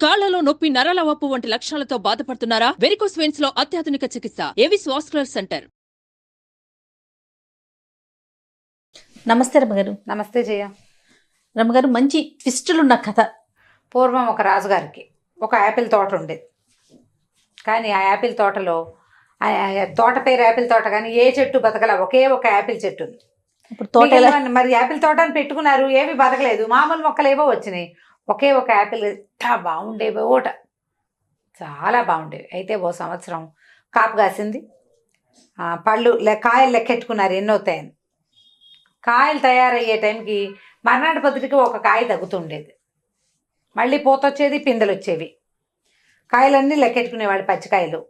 కాళ్లలో నొప్పి, నరాల వాపు వంటి లక్షణాలతో బాధపడుతున్నారా? వెరికోస్ వెయిన్స్ లో అత్యాధునిక చికిత్స ఏవిస్ వాస్కులర్ సెంటర్. నమస్తే రమ్మగారు. నమస్తే జయ. రమ్మగారు, మంచి ట్విస్టులున్న కథ. పూర్వం ఒక రాజుగారికి ఒక యాపిల్ తోట ఉండేది. కానీ ఆ యాపిల్ తోటలో తోట పేరు యాపిల్ తోట, కానీ ఏ చెట్టు బతకల, ఒకే ఒక యాపిల్ చెట్టు ఉంది. ఇప్పుడు తోట మరి యాపిల్ తోట అని పెట్టుకున్నారు, ఏవి బతకలేదు, మామూలు మొక్కలు ఏవో వచ్చినాయి. ఒకే ఒక యాపిల్ ఎంత బాగుండేవి, ఓట చాలా బాగుండేవి. అయితే ఓ సంవత్సరం కాపు కాసింది. పళ్ళు కాయలు లెక్కెట్టుకున్నారు ఎన్ని అవుతాయని. కాయలు తయారయ్యే టైంకి మర్నాటి పొద్దుటికి ఒక కాయ తగ్గుతుండేది. మళ్ళీ పూతొచ్చేది, పిందెలు వచ్చేవి. కాయలన్నీ లెక్కెట్టుకునేవాడు, పచ్చికాయలు.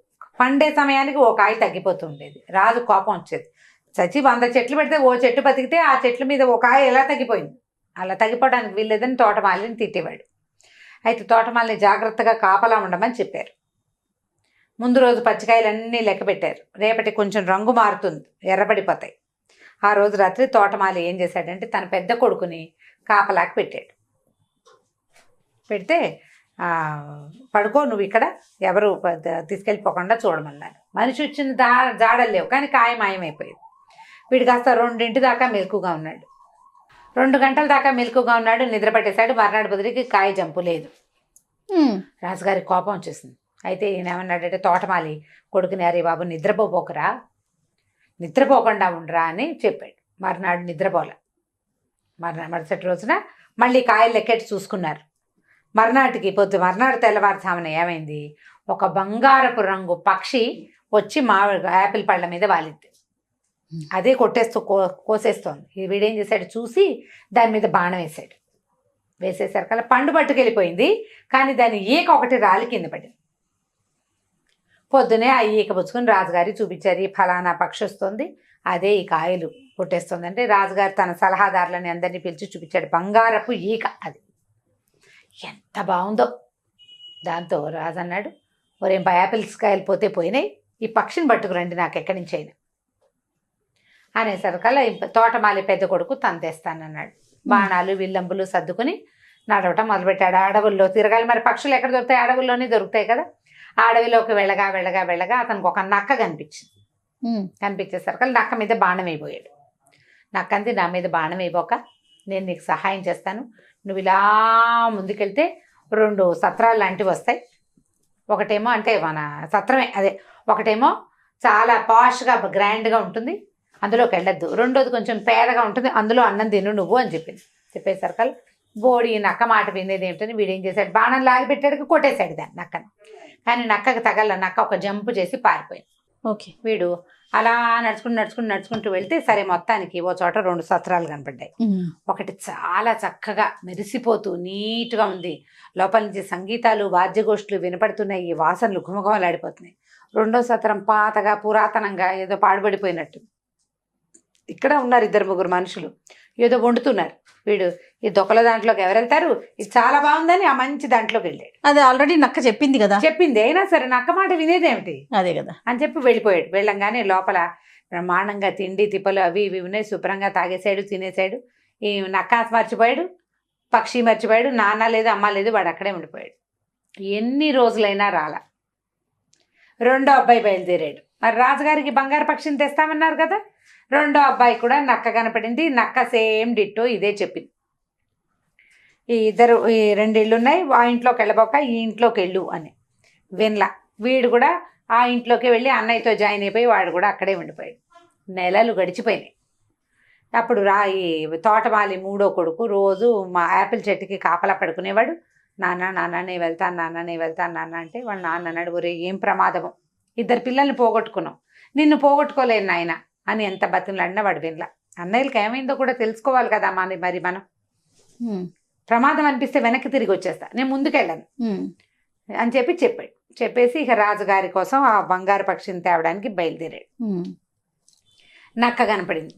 పండే సమయానికి ఓ కాయ తగ్గిపోతుండేది. రాజు కోపం వచ్చేది. చచ్చి 100 చెట్లు పెడితే ఓ చెట్టు బతికితే ఆ చెట్ల మీద ఓ కాయ ఎలా తగ్గిపోయింది, అలా తగ్గిపోవడానికి వీల్లేదని తోటమాలిని తిట్టేవాడు. అయితే తోటమాలిని జాగ్రత్తగా కాపలా ఉండమని చెప్పారు. ముందు రోజు పచ్చికాయలన్నీ లెక్క పెట్టారు. రేపటి కొంచెం రంగు మారుతుంది, ఎర్రబడిపోతాయి. ఆ రోజు రాత్రి తోటమాలి ఏం చేశాడంటే తన పెద్ద కొడుకుని కాపలాకి పెట్టాడు. పెడితే పడుకో నువ్వు ఇక్కడ, ఎవరు తీసుకెళ్ళిపోకుండా చూడమన్నారు. మనిషి వచ్చిన జాడలు లేవు, కానీ కాయ మాయమైపోయింది. వీడు కాస్త 2 దాకా మెలకుగా ఉన్నాడు. 2 గంటల దాకా మెలకుగా ఉన్నాడు, నిద్ర పట్టేశాడు. మర్నాడు బదులుకి కాయ జంపు లేదు. రాజుగారి కోపం వచ్చేసింది. అయితే ఈయన ఏమన్నాడంటే తోటమాలి కొడుకుని, అరే బాబు నిద్రపోకరా, నిద్రపోకుండా ఉండరా అని చెప్పాడు. మర్నాడు నిద్రపోలే. మరుసటి రోజున మళ్ళీ కాయలు లెక్కెట్టి చూసుకున్నారు. మర్నాడు తెల్లవారుజామున ఏమైంది, ఒక బంగారపు రంగు పక్షి వచ్చి యాపిల్ పళ్ళ మీద వాలింది. అదే కొట్టేస్తూ కోసేస్తోంది. వీడేం చేశాడు, చూసి దాని మీద బాణం వేశాడు. వేసేసరికల్లా పండు పట్టుకెళ్ళిపోయింది, కానీ దాని ఈక ఒకటి రాలి కింద పడింది. పొద్దునే ఆ ఈక పుచ్చుకొని రాజుగారి చూపించారు, ఈ ఫలానా పక్షి వస్తుంది, అదే ఈ కాయలు కొట్టేస్తుంది అంటే. రాజుగారు తన సలహాదారులని అందరినీ పిలిచి చూపించాడు. బంగారపు ఈక అది, ఎంత బాగుందో. దాంతో రాజు అన్నాడు, ఒరేం యాపిల్స్ కాయలు పోతే పోయినాయి, ఈ పక్షిని పట్టుకురండి నాకు ఎక్కడి నుంచి అయినా అనేసరికల్లా తోటమాలి పెద్ద కొడుకు తంతేస్తానన్నాడు. బాణాలు విల్లంబులు సర్దుకుని నడవటం మొదలుపెట్టాడు. అడవుల్లో తిరగాలి, మరి పక్షులు ఎక్కడ దొరుకుతాయి, అడవుల్లోనే దొరుకుతాయి కదా. ఆ అడవిలోకి వెళ్ళగా అతనికి ఒక నక్క కనిపించేసరికల్లా నక్క మీద బాణం వేయబోయాడు. నక్కంది, నా మీద బాణం వేయబోక, నేను నీకు సహాయం చేస్తాను, నువ్వు ఇలా ముందుకెళ్తే 2 సత్రాలు లాంటివి వస్తాయి. ఒకటేమో అంటే మన సత్రమే అదే, ఒకటేమో చాలా పాష్గా గ్రాండ్గా ఉంటుంది, అందులోకి వెళ్ళొద్దు. రెండోది కొంచెం పేదగా ఉంటుంది, అందులో అన్నం తిను నువ్వు అని చెప్పింది. చెప్పేసరికల్ బోడి నక్క మాట వినేది ఏమిటని వీడేం చేశాడు, బాణం లాగి పెట్టాడు, కొట్టేశాడు దాన్ని నక్కని. కానీ నక్కకి తగల, నక్క ఒక జంపు చేసి పారిపోయింది. ఓకే. వీడు అలా నడుచుకుంటూ వెళ్తే సరే మొత్తానికి ఓ చోట 2 సత్రాలు కనపడ్డాయి. ఒకటి చాలా చక్కగా మెరిసిపోతూ నీట్గా ఉంది, లోపల నుంచి సంగీతాలు వాద్యగోష్ఠులు వినపడుతున్నాయి, ఈ వాసనలు ఘుమఘుమలాడిపోతున్నాయి. రెండో సత్రం పాతగా పురాతనంగా ఏదో పాడుబడిపోయినట్టు. ఇక్కడ ఉన్నారు 2-3 మనుషులు, ఏదో వండుతున్నారు. వీడు ఈ దొక్కల దాంట్లోకి ఎవరు వెళ్తారు, ఇది చాలా బాగుందని ఆ మంచి దాంట్లోకి వెళ్ళాడు. అదే ఆల్రెడీ నక్క చెప్పింది కదా, చెప్పింది అయినా సరే నక్క మాట వినేదేమిటి, అదే కదా అని చెప్పి వెళ్ళిపోయాడు. వెళ్ళంగానే లోపల బ్రహ్మాండంగా తిండి తిప్పలు అవి ఇవి ఉన్నాయి, శుభ్రంగా తాగేశాడు, తినేశాడు. ఈ నక్క మర్చిపోయాడు, పక్షి మర్చిపోయాడు, నాన్న లేదు అమ్మ లేదు, వాడు అక్కడే ఉండిపోయాడు. ఎన్ని రోజులైనా రాలా. రెండో అబ్బాయి బయలుదేరాడు. మరి రాజుగారికి బంగారు పక్షిని తెస్తామన్నారు కదా, రెండో అబ్బాయి కూడా నక్క కనపడింది. నక్క సేమ్ డిట్టో ఇదే చెప్పింది, ఈ 2 ఇళ్ళు ఉన్నాయి, ఆ ఇంట్లోకి వెళ్ళబోక ఈ ఇంట్లోకి వెళ్ళు అని. వినలా. వీడు కూడా ఆ ఇంట్లోకి వెళ్ళి అన్నయ్యతో జాయిన్ అయిపోయి వాడు కూడా అక్కడే ఉండిపోయాడు. నెలలు గడిచిపోయినాయి. అప్పుడు ఈ తోటమాలి 3వ కొడుకు రోజు మా యాపిల్ చెట్టుకి కాపలా పడుకునేవాడు. నాన్న నేను వెళ్తాను నాన్న అంటే వాళ్ళ నాన్న అన్నాడు, ఒరే ఏం ప్రమాదము, 2 పిల్లల్ని పోగొట్టుకున్నాం, నిన్ను పోగొట్టుకోలేను నాయన అని ఎంత బతిమలాడినా వాడు వినలా. అన్నయ్యలకి ఏమైందో కూడా తెలుసుకోవాలి కదా మరి మనం. ప్రమాదం అనిపిస్తే వెనక్కి తిరిగి వచ్చేస్తా, నేను ముందుకెళ్ళను అని చెప్పాడు. చెప్పేసి ఇక రాజుగారి కోసం ఆ బంగారు పక్షిని తేవడానికి బయలుదేరాడు. నక్క కనపడింది.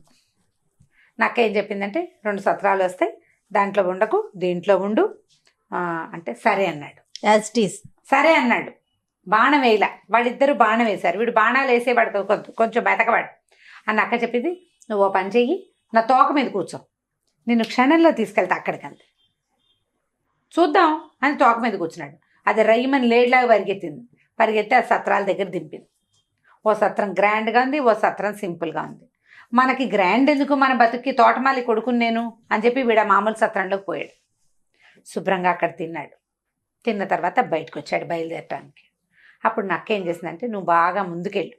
నక్క ఏం చెప్పిందంటే 2 సత్రాలు వస్తాయి, దాంట్లో ఉండకు, దీంట్లో ఉండు అంటే సరే అన్నాడు. యాజ్ ఇట్ ఈస్ సరే అన్నాడు. బాణం వేయలా, వాళ్ళిద్దరూ బాణం వేశారు. వీడు బాణాలు వేసేవాడు కొంచెం బెతకవాడు. ఆ నక్క చెప్పింది, నువ్వు ఓ పని చెయ్యి, నా తోక మీద కూర్చో, నిన్ను క్షణంలో తీసుకెళ్తా అక్కడికంతే, చూద్దాం అని తోక మీద కూర్చున్నాడు. అది రైమని లేడ్లాగా పరిగెత్తింది. పరిగెత్తి ఆ సత్రాల దగ్గర దింపింది. ఓ సత్రం గ్రాండ్గా ఉంది, ఓ సత్రం సింపుల్గా ఉంది. మనకి గ్రాండ్ ఎందుకు, మన బతుక్కి తోటమాలి కొడుకుని నేను అని చెప్పి వీడ మామూలు సత్రంలోకి పోయాడు. శుభ్రంగా అక్కడ తిన్నాడు. తిన్న తర్వాత బయటకు వచ్చాడు బయలుదేరటానికి. అప్పుడు నక్క ఏం చేసిందంటే, నువ్వు బాగా ముందుకెళ్ళు,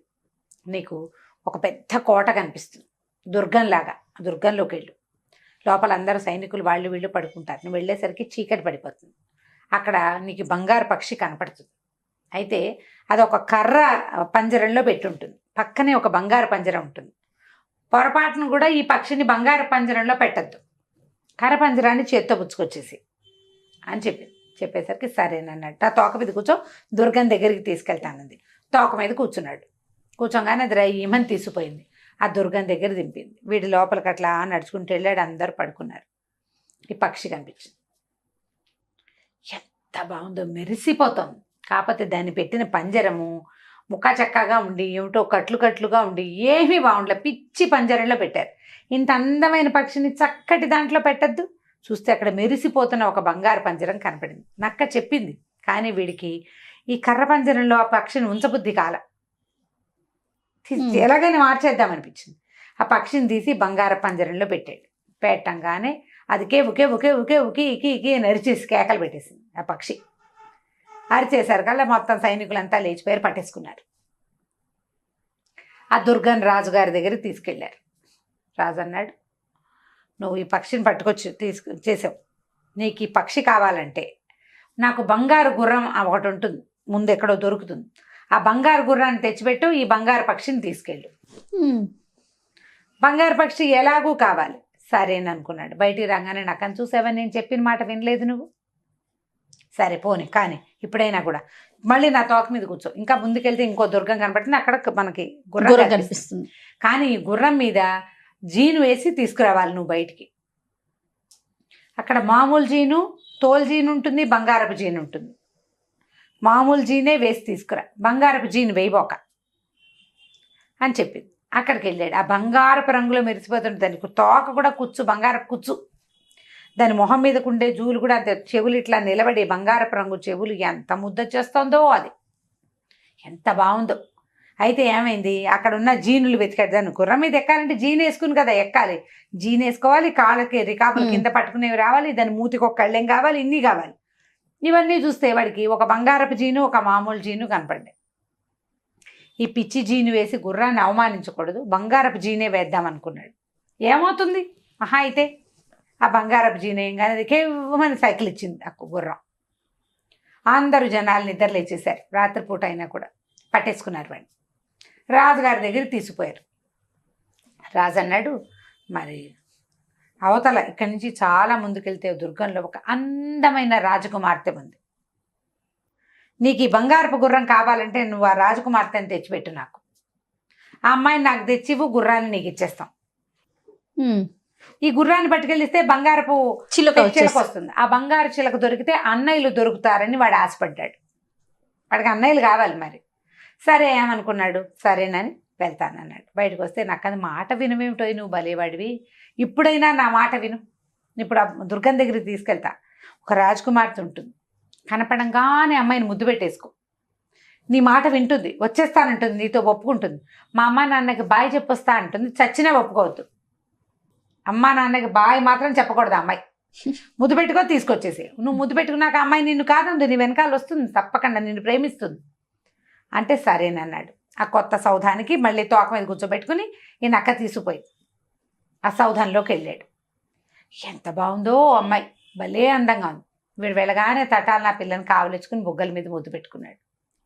నీకు ఒక పెద్ద కోట కనిపిస్తుంది దుర్గంలాగా, దుర్గంలోకి వెళ్ళు. లోపల అందరూ సైనికులు వాళ్ళు వీళ్ళు పడుకుంటారు. నువ్వు వెళ్ళేసరికి చీకటి పడిపోతుంది. అక్కడ నీకు బంగారు పక్షి కనపడుతుంది. అయితే అది ఒక కర్ర పంజరంలో పెట్టుంటుంది. పక్కనే ఒక బంగారు పంజరం ఉంటుంది. పొరపాటును కూడా ఈ పక్షిని బంగారు పంజరంలో పెట్టద్దు, కర్ర పంజరాన్ని చేత్తో పుచ్చుకొచ్చేసి అని చెప్పేసరికి సరేనన్నట్టు. ఆ తోక మీద కూర్చో, దుర్గం దగ్గరికి తీసుకెళ్తానంది. తోక మీద కూర్చున్నాడు. కూర్చోగానే అది రైమని తీసిపోయింది. ఆ దుర్గం దగ్గర దింపింది. వీడి లోపలికి అట్లా నడుచుకుంటూ వెళ్ళాడు. అందరూ పడుకున్నారు. ఈ పక్షి కనిపించింది. ఎంత బాగుందో, మెరిసిపోతుంది. కాకపోతే దాన్ని పెట్టిన పంజరము ముక్కా చక్కగా ఉండి, ఏమిటో కట్లుగా ఉండి ఏమీ బాగుండలే. పిచ్చి పంజరంలో పెట్టారు. ఇంత అందమైన పక్షిని చక్కటి దాంట్లో పెట్టద్దు. చూస్తే అక్కడ మెరిసిపోతున్న ఒక బంగారు పంజరం కనపడింది. నక్క చెప్పింది, కానీ వీడికి ఈ కర్ర పంజరంలో ఆ పక్షిని ఉంచబుద్ధి కాల. ఎలాగైనా మార్చేద్దామనిపించింది. ఆ పక్షిని తీసి బంగారు పంజరంలో పెట్టాడు. పెట్టంగానే అది ఉకే ఉకి ఇకి నరిచేసి కేకలు పెట్టేసింది. ఆ పక్షి అరిచేసరికల్లా మొత్తం సైనికులంతా లేచిపోయారు, పట్టేసుకున్నారు. ఆ దుర్గన్ రాజుగారి దగ్గరికి తీసుకెళ్ళారు. రాజు అన్నాడు, నువ్వు ఈ పక్షిని పట్టుకొచ్చి చేసావు, నీకు ఈ పక్షి కావాలంటే నాకు బంగారు గుర్రం ఒకటి ఉంటుంది, ముందు ఎక్కడో దొరుకుతుంది, ఆ బంగారు గుర్రాన్ని తెచ్చిపెట్టు, ఈ బంగారు పక్షిని తీసుకెళ్ళు. బంగారు పక్షి ఎలాగూ కావాలి. సరేననుకున్నాడు. బయటికి రాగానే నక్కని చూసావా, నేను చెప్పిన మాట వినలేదు నువ్వు, సరే పోనీ కానీ ఇప్పుడైనా కూడా మళ్ళీ నా తోక మీద కూర్చో. ఇంకా ముందుకెళ్తే ఇంకో దుర్గం కనపడుతుంది, అక్కడ మనకి గుర్రం కనిపిస్తుంది. కానీ ఈ గుర్రం మీద జీను వేసి తీసుకురావాలి నువ్వు బయటికి. అక్కడ మామూలు జీను, తోలు జీను ఉంటుంది, బంగారపు జీను ఉంటుంది. మామూలు జీనే వేసి తీసుకురా, బంగారపు జీను వేయబోక అని చెప్పింది. అక్కడికి వెళ్ళాడు. ఆ బంగారపు రంగులో మెరిసిపోతుంది. దానికి తోక కూడా కుచ్చు, బంగారపు కుచ్చు. దాని మొహం మీదకు ఉండే జూలు కూడా అంతే, చెవులు ఇట్లా నిలబడి బంగారపు రంగు చెవులు ఎంత ముద్ద చేస్తుందో, అది ఎంత బాగుందో. అయితే ఏమైంది, అక్కడ ఉన్న జీనులు వెతికాడు. దాన్ని గుర్రం మీద ఎక్కాలంటే జీన్ వేసుకుని కదా ఎక్కాలి. జీన్ వేసుకోవాలి, కాళ్ళకి రికాపులు కింద పట్టుకునేవి రావాలి, దాని మూతికి ఒక కళ్ళెం కావాలి, ఇన్ని కావాలి. ఇవన్నీ చూస్తే వాడికి ఒక బంగారపు జీను, ఒక మామూలు జీను కనపడ్డాయి. ఈ పిచ్చి జీను వేసి గుర్రాన్ని అవమానించకూడదు, బంగారపు జీనే వేద్దాం అనుకున్నాడు. ఏమవుతుంది మహా అయితే ఆ బంగారపు జీనే ఏం కానీ అది కేవలం సైకిల్ ఇచ్చింది ఆ గుర్రం. అందరూ జనాలు నిద్ర లేచేశారు. రాత్రిపూట అయినా కూడా పట్టేసుకున్నారు వాడిని. రాజుగారి దగ్గరికి తీసుకుపోయారు. రాజు అన్నాడు, మరి అవతల ఇక్కడి నుంచి చాలా ముందుకెళ్తే దుర్గంలో ఒక అందమైన రాజకుమార్తె ఉంది. నీకు ఈ బంగారపు గుర్రం కావాలంటే నువ్వు ఆ రాజకుమార్తెని తెచ్చిపెట్టు నాకు. ఆ అమ్మాయిని నాకు తెచ్చివు, గుర్రాన్ని నీకు ఇచ్చేస్తాం. ఈ గుర్రాన్ని పట్టుకెళ్ళిస్తే బంగారపు చిలుక వస్తుంది. ఆ బంగారు చిలుక దొరికితే అన్నయ్యలు దొరుకుతారని వాడు ఆశపడ్డాడు. వాడికి అన్నయ్యలు కావాలి. మరి సరే ఏమనుకున్నాడు, సరేనని వెళ్తానన్నాడు. బయటకు వస్తే నాకు అది మాట వినమేమిటో, నువ్వు భలేవాడివి, ఇప్పుడైనా నా మాట విను, ఇప్పుడు ఆ దుర్గం దగ్గరికి తీసుకెళ్తా. ఒక రాజకుమార్తె ఉంటుంది, కనపడంగానే అమ్మాయిని ముద్దు పెట్టేసుకో, నీ మాట వింటుంది, వచ్చేస్తానంటుంది, నీతో ఒప్పుకుంటుంది. మా అమ్మ నాన్నకి బాయ్ చెప్పొస్తా అంటుంది, చచ్చినా ఒప్పుకోవద్దు. అమ్మ నాన్నకి బాయ్ మాత్రం చెప్పకూడదు. అమ్మాయి ముద్దు పెట్టుకో, తీసుకొచ్చేసి. నువ్వు ముద్దు పెట్టుకున్నాక అమ్మాయి నిన్ను కాదందు, నీ వెనకాల వస్తుంది, తప్పకుండా నిన్ను ప్రేమిస్తుంది అంటే సరేనన్నాడు. ఆ కొత్త సౌధానికి మళ్ళీ తోక మీద కూర్చోబెట్టుకుని ఈ నక్క తీసుకుపోయి ఆ సౌధంలోకి వెళ్ళాడు. ఎంత బాగుందో అమ్మాయి, భలే అందంగా ఉంది. వీడు వెళ్ళగానే తటాలు నా పిల్లని కావలించుకుని బుగ్గల మీద ముద్దు పెట్టుకున్నాడు.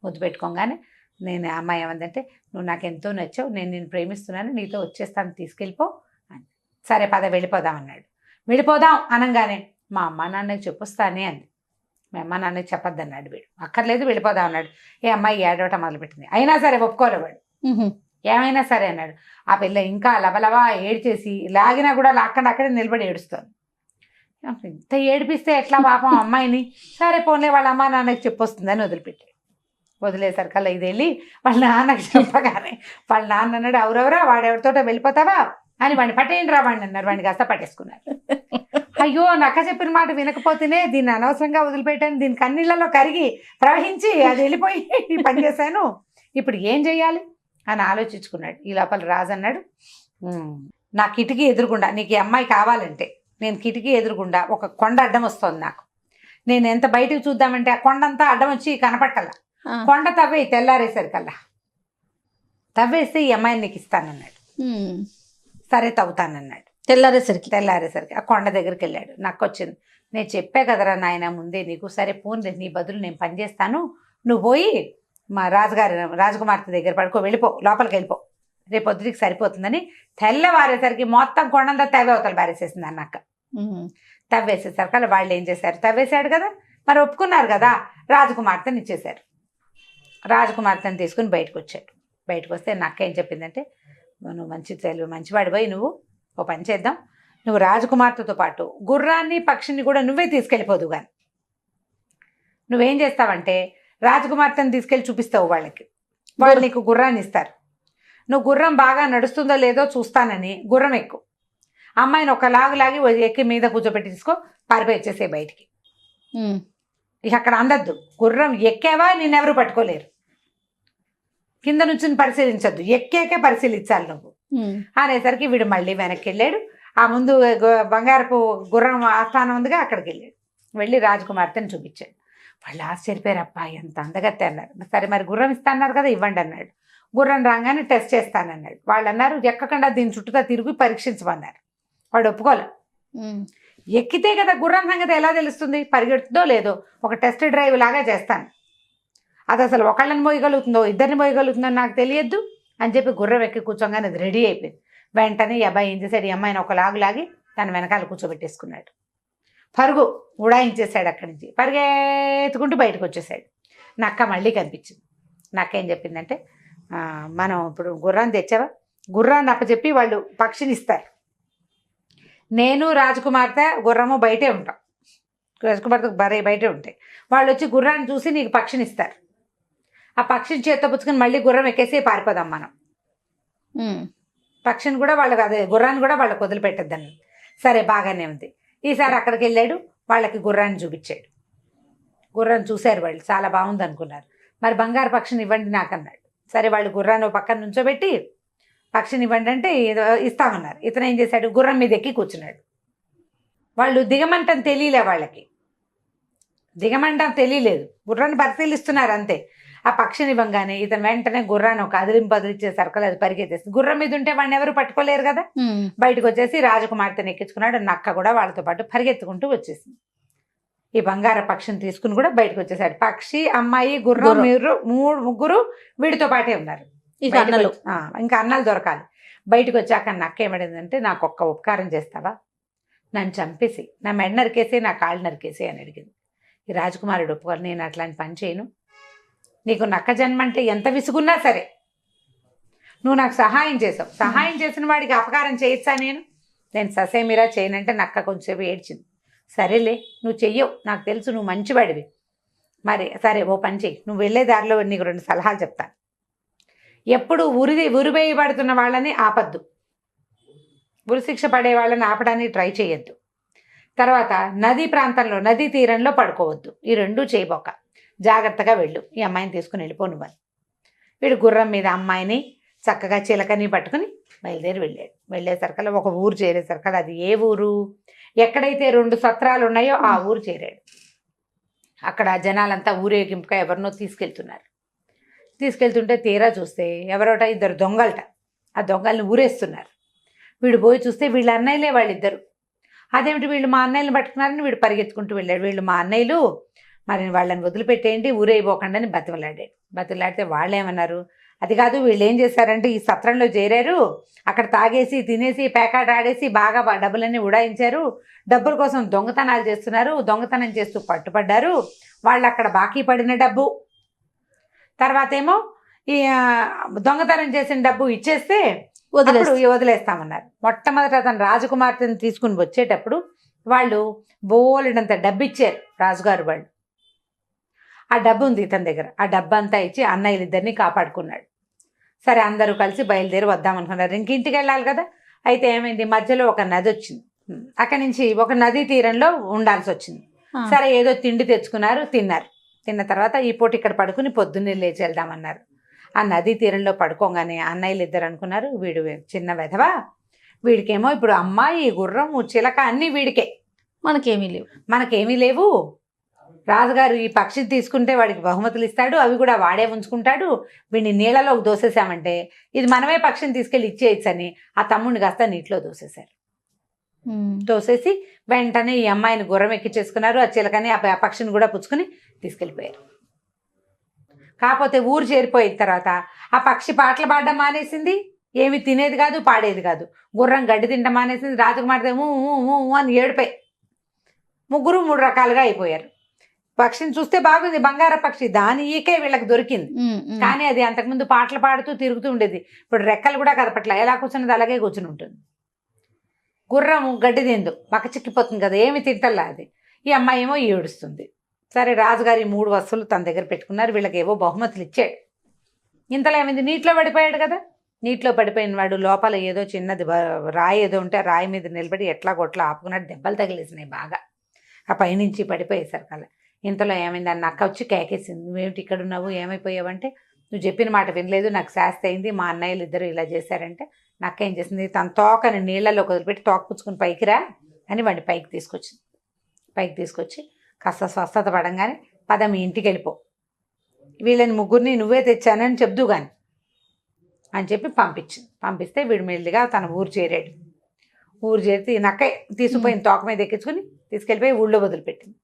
ముద్దు పెట్టుకోగానే నేను అమ్మాయి ఏమందంటే, నువ్వు నాకు ఎంతో నచ్చావు, నేను నిన్ను ప్రేమిస్తున్నాను, నీతో వచ్చేస్తాను, తీసుకెళ్ళిపో అని. సరే పద వెళ్ళిపోదాం అన్నాడు. వెళ్ళిపోదాం అనగానే మా అమ్మ నాన్నకి చెప్పొస్తానే అంది. మీ అమ్మ నాన్నకి చెప్పొద్దన్నాడు వీడు. అక్కర్లేదు వెళ్ళిపోదాం అన్నాడు. ఏ అమ్మాయి ఏడవటం మొదలుపెట్టింది. అయినా సరే ఒప్పుకోలే వాడు. ఏమైనా సరే అన్నాడు. ఆ పిల్ల ఇంకా లబలబా ఏడ్చేసి లాగినా కూడా లాక్కండి అక్కడే నిలబడి ఏడుస్తుంది. ఇంత ఏడిపిస్తే ఎట్లా పాపం అమ్మాయిని, సరే పోన్లే వాళ్ళ అమ్మ నాన్నకి చెప్పొస్తుందని వదిలిపెట్టాడు. వదిలేసరికల్లా ఇది వెళ్ళి వాళ్ళ నాన్నకి చెప్పగానే వాళ్ళ నాన్న అన్నాడు, ఎవరెవరా వాడెవరితోటో వెళ్ళిపోతావా, అని వాడిని పట్టేయండి రా వాడిని అన్నారు. వాడిని కాస్త పట్టేసుకున్నారు. అయ్యో నక్క చెప్పిన మాట వినకపోతేనే దీన్ని అనవసరంగా వదిలిపెట్టాను, దీని కన్నీళ్ళలో కరిగి ప్రవహించి అది వెళ్ళిపోయి ఈ పని చేశాను, ఇప్పుడు ఏం చెయ్యాలి అని ఆలోచించుకున్నాడు. ఈ లోపల రాజు అన్నాడు, నా కిటికీ ఎదురుగుండా నీకు ఈ అమ్మాయి కావాలంటే నేను కిటికీ ఎదురుగుండా ఒక కొండ అడ్డం వస్తుంది నాకు, నేను ఎంత బయటకు చూద్దామంటే ఆ కొండంతా అడ్డం వచ్చి కనపట్టల్లా, కొండ తవ్వే తెల్లారేసరికల్లా తవ్వేస్తే ఈ అమ్మాయిని నీకు ఇస్తానన్నాడు. సరే తవ్వుతానన్నాడు. తెల్లారేసరికి ఆ కొండ దగ్గరికి వెళ్ళాడు. నాకు వచ్చింది, నేను చెప్పా కదరా నాయన ముందే నీకు, సరే పోన్లే నీ బదులు నేను పని చేస్తాను, నువ్వు పోయి మా రాజకుమార్తె దగ్గర పడుకో, వెళ్ళిపో, లోపలికి వెళ్ళిపో, రేపు పొద్దుటికి సరిపోతుందని తెల్లవారేసరికి మొత్తం కొండంతా తవ్వే అవతల పారేసేసింది అన్నక్క. తవ్వేసేసరికి అలా వాళ్ళు ఏం చేశారు, తవ్వేశాడు కదా మరి ఒప్పుకున్నారు కదా, రాజకుమార్తెని ఇచ్చేశారు. రాజకుమార్తెని తీసుకుని బయటకు వచ్చాడు. బయటకు వస్తే నక్క ఏం చెప్పిందంటే, నువ్వు మంచివాడు పోయి నువ్వు ఓ పని చేద్దాం, నువ్వు రాజకుమార్తెతో పాటు గుర్రాన్ని పక్షిని కూడా నువ్వే తీసుకెళ్ళిపోదు కానీ నువ్వేం చేస్తావంటే రాజకుమార్తెని తీసుకెళ్ళి చూపిస్తావు వాళ్ళకి, వాళ్ళు నీకు గుర్రాన్ని ఇస్తారు, నువ్వు గుర్రం బాగా నడుస్తుందో లేదో చూస్తానని గుర్రం ఎక్కువ అమ్మాయిని ఒక లాగి ఎక్కి మీద కూర్చోబెట్టి తీసుకో, పారిపోయి వచ్చేసే బయటికి, ఇక అక్కడ అందద్దు, గుర్రం ఎక్కేవా నిన్నెవరూ పట్టుకోలేరు, కింద నుంచి పరిశీలించద్దు, ఎక్కేకే పరిశీలించాలి నువ్వు అనేసరికి వీడు మళ్ళీ వెనక్కి వెళ్ళాడు. ఆ ముందు బంగారపు గుర్రం ఆస్థానం ఉందిగా అక్కడికి వెళ్ళాడు. వెళ్ళి రాజకుమార్తెని చూపించాడు. వాళ్ళు ఆశ్చర్యపోయారు, అబ్బా ఎంత అందగత్తే అన్నారు. సరే మరి గుర్రం ఇస్తాన్నారు కదా ఇవ్వండి అన్నాడు. గుర్రం రాగానే టెస్ట్ చేస్తానన్నాడు. వాళ్ళు అన్నారు ఎక్కకుండా దీని చుట్టూతా తిరిగి పరీక్షించమన్నారు. వాడు ఒప్పుకోలే. ఎక్కితే కదా గుర్రం సంగతి ఎలా తెలుస్తుంది, పరిగెడుతుందో లేదో, ఒక టెస్ట్ డ్రైవ్ లాగా చేస్తాను, అది అసలు ఒకళ్ళని మోయగలుగుతుందో ఇద్దరిని మోయగలుగుతుందో నాకు తెలియద్దు అని చెప్పి గుర్రం ఎక్కి కూర్చోగానే అది రెడీ అయిపోయింది. వెంటనే ఈ అబ్బాయి ఏం చేశాడు, ఈ అమ్మాయిని ఒక లాగి తన వెనకాల కూర్చోబెట్టేసుకున్నాడు. పరుగు ఉడాయించేశాడు. అక్కడి నుంచి పరిగెత్తుకుంటూ బయటకు వచ్చేసాడు. నక్క మళ్ళీ కనిపించింది. నక్క ఏం చెప్పిందంటే, మనం ఇప్పుడు గుర్రాన్ని తెచ్చావా, గుర్రాన్ని అప్పచెప్పి వాళ్ళు పక్షిని ఇస్తారు, నేను రాజకుమార్తె గుర్రము బయటే ఉంటాం, రాజకుమార్తెకు బయటే ఉంటాయి, వాళ్ళు వచ్చి గుర్రాన్ని చూసి నీకు పక్షిని ఇస్తారు, ఆ పక్షిని చేత్తో పుచ్చుకొని మళ్ళీ గుర్రం ఎక్కేసి పారిపోదాం మనం, పక్షిని కూడా వాళ్ళకి అదే గుర్రాన్ని కూడా వాళ్ళకి వదిలిపెట్టద్దని. సరే బాగానే ఉంది. ఈసారి అక్కడికి వెళ్ళాడు, వాళ్ళకి గుర్రాన్ని చూపించాడు. గుర్రాన్ని చూశారు వాళ్ళు, చాలా బాగుంది అనుకున్నారు. మరి బంగారు పక్షిని ఇవ్వండి నాకు అన్నాడు. సరే వాళ్ళు గుర్రాన్ని పక్కన నుంచోబెట్టి పక్షిని ఇవ్వండి అంటే ఇస్తామన్నారు. ఇతను ఏం చేశాడు, గుర్రం మీద ఎక్కి కూర్చున్నాడు. వాళ్ళు దిగమంటం తెలియలే, వాళ్ళకి దిగమంటం తెలియలేదు, గుర్రాన్ని పరిశీలిస్తున్నారు అంతే. ఆ పక్షిని ఇవ్వగానే ఇతను వెంటనే గుర్రాన్ని ఒక అదిలింపదిలిచ్చే సర్కల్ అది పరిగెత్తేసి, గుర్రం మీద ఉంటే వాడిని ఎవరు పట్టుకోలేరు కదా, బయటకు వచ్చేసి రాజకుమార్తెని ఎక్కించుకున్నాడు. నక్క కూడా వాళ్ళతో పాటు పరిగెత్తుకుంటూ వచ్చేసింది. ఈ బంగార పక్షిని తీసుకుని కూడా బయటకు వచ్చేసాడు. పక్షి, అమ్మాయి, గుర్రం, ముగ్గురు వీడితో పాటే ఉన్నారు. ఇంకా అన్నలు దొరకాలి. బయటకు వచ్చాక నక్క ఏమడిందంటే, నాకు ఒక్క ఉపకారం చేస్తావా, నన్ను చంపేసి నా మెడ నరికేసి నా కాళ్ళు నరికేసి అని అడిగింది. ఈ రాజకుమారుడు ఒప్పుకోవాలి, నేను అట్లాంటి పని చేయను, నీకు నక్క జన్మ అంటే ఎంత విసుగున్నా సరే నువ్వు నాకు సహాయం చేసావు, సహాయం చేసిన వాడికి అపకారం చేయొచ్చా, నేను ససేమిరా చేయనంటే నక్క కొంచెంసేపు ఏడ్చింది. సరేలే నువ్వు చెయ్యవు, నాకు తెలుసు నువ్వు మంచివాడివి, మరి సరే ఓ పని చెయ్యి, నువ్వు వెళ్ళే దారిలో నీకు 2 సలహాలు చెప్తాను. ఎప్పుడు ఉరివేయబడుతున్న వాళ్ళని ఆపద్దు, ఉరిశిక్ష పడే వాళ్ళని ఆపడానికి ట్రై చేయొద్దు. తర్వాత నదీ ప్రాంతంలో నదీ తీరంలో పడుకోవద్దు. ఈ 2 చేయబోక జాగ్రత్తగా వెళ్ళు, ఈ అమ్మాయిని తీసుకుని వెళ్ళిపో నువ్వని. వీడు గుర్రం మీద అమ్మాయిని చక్కగా చిలకని పట్టుకుని బయలుదేరి వెళ్ళాడు. వెళ్ళేసరికల్లా ఒక ఊరు చేరేసరికల్లా, అది ఏ ఊరు, ఎక్కడైతే 2 సత్రాలు ఉన్నాయో ఆ ఊరు చేరాడు. అక్కడ జనాలంతా ఊరేగింపుగా ఎవరినో తీసుకెళ్తుంటే తీరా చూస్తే ఎవరోట 2 దొంగలట, ఆ దొంగల్ని ఊరేస్తున్నారు. వీడు పోయి చూస్తే వీళ్ళ అన్నయ్యలే వాళ్ళిద్దరు. అదేమిటి వీళ్ళు మా అన్నయ్యని పట్టుకున్నారని వీడు పరిగెత్తుకుంటూ వెళ్ళాడు. వీళ్ళు మా అన్నయ్యలు, మరి వాళ్ళని వదిలిపెట్టేయండి, ఊరైపోకండి అని బతిలాడితే వాళ్ళు ఏమన్నారు, అది కాదు వీళ్ళు ఏం చేశారంటే ఈ సత్రంలో చేరారు, అక్కడ తాగేసి తినేసి పేకాట ఆడేసి బాగా డబ్బులన్నీ ఉడాయించారు, డబ్బుల కోసం దొంగతనాలు చేస్తున్నారు, దొంగతనం చేస్తూ పట్టుపడ్డారు, వాళ్ళు అక్కడ బాకీ పడిన డబ్బు, తర్వాత ఏమో ఈ దొంగతనం చేసిన డబ్బు ఇచ్చేస్తే వదిలేస్తామన్నారు. మొట్టమొదట అతను రాజకుమార్తెను తీసుకుని వచ్చేటప్పుడు వాళ్ళు బోలెడంత డబ్బు ఇచ్చారు రాజుగారు వాళ్ళు. ఆ డబ్బు ఉంది ఇతని దగ్గర, ఆ డబ్బు అంతా ఇచ్చి అన్నయ్యలిద్దరిని కాపాడుకున్నాడు. సరే అందరూ కలిసి బయలుదేరి వద్దామనుకున్నారు. ఇంటికి వెళ్ళాలి కదా, అయితే ఏమైంది, మధ్యలో ఒక నది వచ్చింది. అక్కడి నుంచి ఒక నదీ తీరంలో ఉండాల్సి వచ్చింది. సరే ఏదో తిండి తెచ్చుకున్నారు, తిన్నారు. తిన్న తర్వాత ఈ పూట ఇక్కడ పడుకుని పొద్దున్నే లేచి వెళ్దామన్నారు. ఆ నదీ తీరంలో పడుకోగానే అన్నయ్యలు ఇద్దరు అనుకున్నారు, వీడు చిన్న వెధవా, వీడికేమో ఇప్పుడు అమ్మాయి, గుర్రం, చిలక అన్నీ వీడికే, మనకేమీ లేవు. రాజుగారు ఈ పక్షిని తీసుకుంటే వాడికి బహుమతులు ఇస్తాడు, అవి కూడా వాడే ఉంచుకుంటాడు. వీడిని నీళ్ళలోకి దోసేసామంటే ఇది మనమే పక్షిని తీసుకెళ్ళి ఇచ్చేయచ్చు అని ఆ తమ్ముడిని కాస్త నీటిలో దోసేశారు. దోసేసి వెంటనే ఈ అమ్మాయిని గుర్రం ఎక్కించేసుకున్నారు. ఆ చిలకని ఆ పక్షిని కూడా పుచ్చుకుని తీసుకెళ్ళిపోయారు. కాకపోతే ఊరు చేరిపోయిన తర్వాత ఆ పక్షి పాటలు పాడడం మానేసింది, ఏమి తినేది కాదు, పాడేది కాదు. గుర్రం గడ్డి తినడం మానేసింది. రాజకుమార్తె అని ఏడిపోయి ముగ్గురు 3 రకాలుగా అయిపోయారు. పక్షిని చూస్తే బాగుంది, బంగార పక్షి, దాని ఈకే వీళ్ళకి దొరికింది. కానీ అది అంతకుముందు పాటలు పాడుతూ తిరుగుతూ ఉండేది. ఇప్పుడు రెక్కలు కూడా కదపట్ల, ఎలా కూర్చున్నది అలాగే కూర్చుని ఉంటుంది. గుర్రం గడ్డి తిందు, మక్క చిక్కిపోతుంది కదా, ఏమి తింటల్లా అది. ఈ అమ్మాయి ఏమో ఏడుస్తుంది. సరే రాజుగారు ఈ 3 వస్తువులు తన దగ్గర పెట్టుకున్నారు. వీళ్ళకి ఏవో బహుమతులు ఇచ్చాడు. ఇంతలో ఏమైంది, నీటిలో పడిపోయాడు కదా. నీటిలో పడిపోయిన వాడు లోపల ఏదో చిన్నది రాయి ఏదో ఉంటే ఆ రాయి మీద నిలబడి ఎట్లా కొట్లా ఆపుకున్నాడు. దెబ్బలు తగిలేసినాయి బాగా. ఆ పైనుంచి పడిపోయేసరికి అలా. ఇంతలో ఏమైంది, ఆ నక్క వచ్చి కేకేసింది, నువ్వేమిటి ఇక్కడ ఉన్నావు, ఏమైపోయావంటే, నువ్వు చెప్పిన మాట వినలేదు, నాకు శాస్తి అయింది, మా అన్నయ్యలు ఇద్దరు ఇలా చేశారంటే నక్క ఏం చేసింది, తన తోకని నీళ్ళలో వదిలిపెట్టి తోక పుచ్చుకుని పైకి రా అని వాడిని పైకి తీసుకొచ్చింది. పైకి తీసుకొచ్చి కాస్త స్వస్థత పడంగానే పద మీ ఇంటికి వెళ్ళిపో, వీళ్ళని ముగ్గురిని నువ్వే తెచ్చానని చెప్దు కానీ అని చెప్పి పంపించింది. పంపిస్తే వీడు మెల్లిగా తన ఊరు చేరాడు. ఊరు చేరి నక్క తీసుకుపోయిన తోక మీద ఎక్కించుకుని తీసుకెళ్ళిపోయి ఊళ్ళో వదిలిపెట్టింది.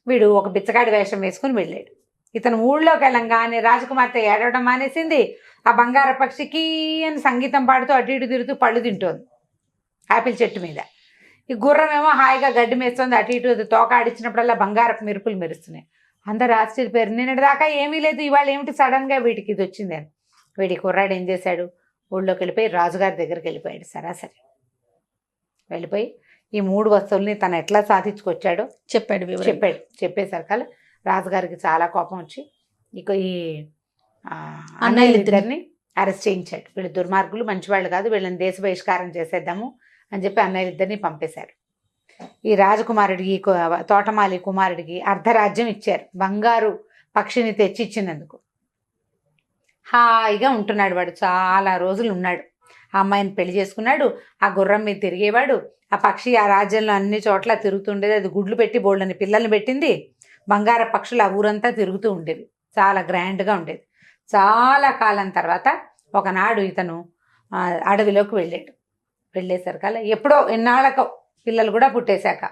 వీడు ఒక బిచ్చగాడి వేషం వేసుకుని వెళ్ళాడు. ఇతను ఊళ్ళోకి వెళ్ళంగానే రాజకుమార్తె ఏడవడం మానేసింది. ఆ బంగార పక్షికి అని సంగీతం పాడుతూ అటు ఇటు తిరుగుతూ పళ్ళు తింటోంది ఆపిల్ చెట్టు మీద. ఈ గుర్రం ఏమో హాయిగా గడ్డి మేస్తుంది, అటు ఇటు తోక ఆడిచ్చినప్పుడల్లా బంగారపు మెరుపులు మెరుస్తున్నాయి. అందరు ఆశ్చర్యపోయారు, నిన్నటి దాకా ఏమీ లేదు, ఇవాళ ఏమిటి సడన్గా వీటికి ఇది వచ్చింది అని. వీడి కుర్రాడు ఏం చేశాడు, ఊళ్ళోకి వెళ్ళిపోయి రాజుగారి దగ్గరికి వెళ్ళిపోయాడు. సరాసరి వెళ్ళిపోయి ఈ 3 వస్తువుల్ని తను ఎట్లా సాధించుకొచ్చాడో చెప్పేసరికల్లా రాజుగారికి చాలా కోపం వచ్చి ఇక ఈ అన్నయ్యలిద్దరిని అరెస్ట్ చేయించాడు. వీళ్ళు దుర్మార్గులు, మంచివాళ్ళు కాదు, వీళ్ళని దేశ బహిష్కారం చేసేద్దాము అని చెప్పి అన్నయ్యలిద్దరిని పంపేశారు. ఈ రాజకుమారుడికి, తోటమాలి కుమారుడికి అర్ధరాజ్యం ఇచ్చారు, బంగారు పక్షిని తెచ్చి ఇచ్చినందుకు. హాయిగా ఉంటున్నాడు వాడు, చాలా రోజులు ఉన్నాడు. ఆ అమ్మాయిని పెళ్లి చేసుకున్నాడు, ఆ గుర్రం మీద తిరిగేవాడు. ఆ పక్షి ఆ రాజ్యంలో అన్ని చోట్ల తిరుగుతుండేది. అది గుడ్లు పెట్టి బోళ్ళని పిల్లల్ని పెట్టింది. బంగార పక్షులు ఆ ఊరంతా తిరుగుతూ ఉండేవి, చాలా గ్రాండ్గా ఉండేది. చాలా కాలం తర్వాత ఒకనాడు ఇతను అడవిలోకి వెళ్ళాడు. వెళ్ళేసరికల్లా ఎప్పుడో ఎన్నాళ్ళకో పిల్లలు కూడా పుట్టేశాక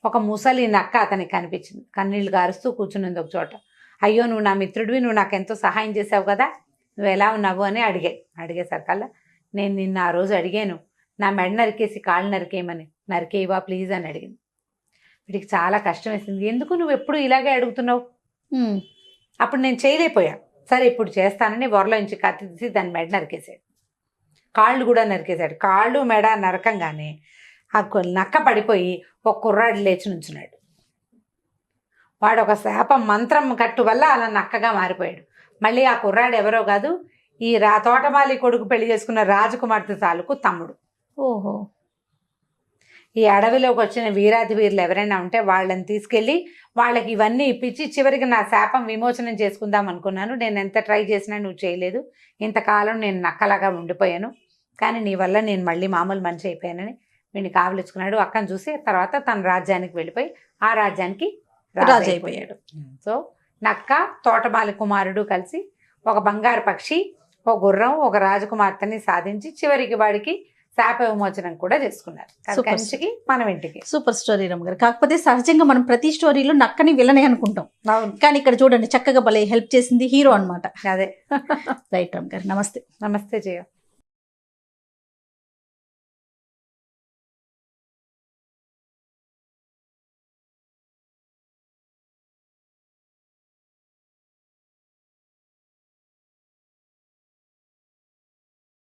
ఒక ముసలి నక్క అతనికి కనిపించింది. కన్నీళ్ళు గారుస్తూ కూర్చున్నది ఒక చోట. అయ్యో నువ్వు నా మిత్రుడివి, నువ్వు నాకు ఎంతో సహాయం చేసావు కదా, నువ్వు ఎలా ఉన్నావు అని అడిగేసరికల్లా నేను నిన్న ఆ రోజు అడిగాను, నా మెడ నరికేసి కాళ్ళు నరికేయమని, నరికేయవా ప్లీజ్ అని అడిగింది. వీడికి చాలా కష్టం వేసింది. ఎందుకు నువ్వు ఎప్పుడు ఇలాగే అడుగుతున్నావు, అప్పుడు నేను చేయలేకపోయాను, సరే ఇప్పుడు చేస్తానని వరలో నుంచి కత్తి తీసి దాని మెడ నరికేసాడు. కాళ్ళు కూడా నరికేశాడు. కాళ్ళు మెడ నరకంగానే ఆ నక్క పడిపోయి ఒక కుర్రాడు లేచి నుంచున్నాడు. వాడు ఒక శాపం మంత్రం కట్టు వల్ల అలా నక్కగా మారిపోయాడు. మళ్ళీ ఆ కుర్రాడు ఎవరో కాదు, ఈ తోటమాలి కొడుకు పెళ్లి చేసుకున్న రాజకుమార్తె తాలూకు తమ్ముడు. ఓహో. ఈ అడవిలోకి వచ్చిన వీరాది వీరులు ఎవరైనా ఉంటే వాళ్ళని తీసుకెళ్ళి వాళ్ళకి ఇవన్నీ ఇప్పించి చివరికి నా శాపం విమోచనం చేసుకుందాం అనుకున్నాను. నేను ఎంత ట్రై చేసినా నువ్వు చేయలేదు, ఇంతకాలం నేను నక్కలాగా ఉండిపోయాను, కానీ నీ వల్ల నేను మళ్ళీ మామూలు మనిషి అయిపోయానని వీడిని కావలించుకున్నాడు. అక్కని చూసి తర్వాత తన రాజ్యానికి వెళ్ళిపోయి ఆ రాజ్యానికి రాజు అయిపోయాడు. సో నక్క, తోటమాలి కుమారుడు కలిసి ఒక బంగారు పక్షి, ఒక గుర్రం, ఒక రాజకుమార్తెని సాధించి చివరికి వాడికి శాప విమోచనం కూడా చేసుకున్నారు. కంచికి మనం ఇంటికి. సూపర్ స్టోరీ రమ్మగారు. కాకపోతే సహజంగా మనం ప్రతి స్టోరీలో నక్కని విలనే అనుకుంటాం, కానీ ఇక్కడ చూడండి చక్కగా భలే హెల్ప్ చేసింది హీరో అన్నమాట. అదే. రైట్ రమ్మగారు, నమస్తే. నమస్తే జయ.